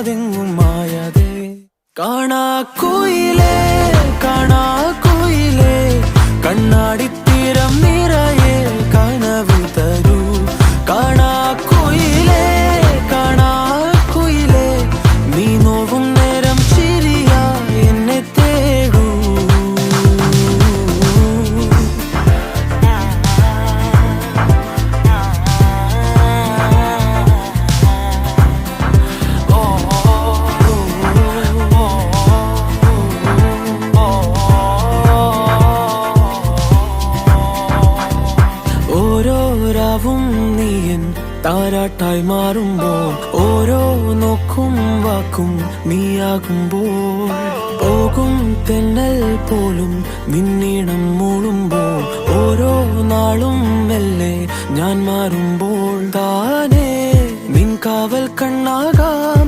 കാണാതെങ്ങും മായാതെ. കാണാ കുയിലേ കാണാ കുയിലേ കണ്ണാടിത്തീരം നിറയെ കനവ് തരൂ. കാണാ കുയിലേ കാണാ കുയിലേ നീ നോവും നേരം ചിരിയാ എന്നെ തേടൂ. ഓരോരാവും നീയൻ താരാട്ടായി മാറുമ്പോൾ, ഓരോ നോക്കും വാക്കും നീയാകുമ്പോൾ, പോകും തെന്നൽ പോലും നിന്നീണം മൂളുമ്പോൾ, ഓരോ നാളും മെല്ലെ ഞാൻ മാറുമ്പോൾ, താനേ നിൻ കാവൽ കണ്ണാകാം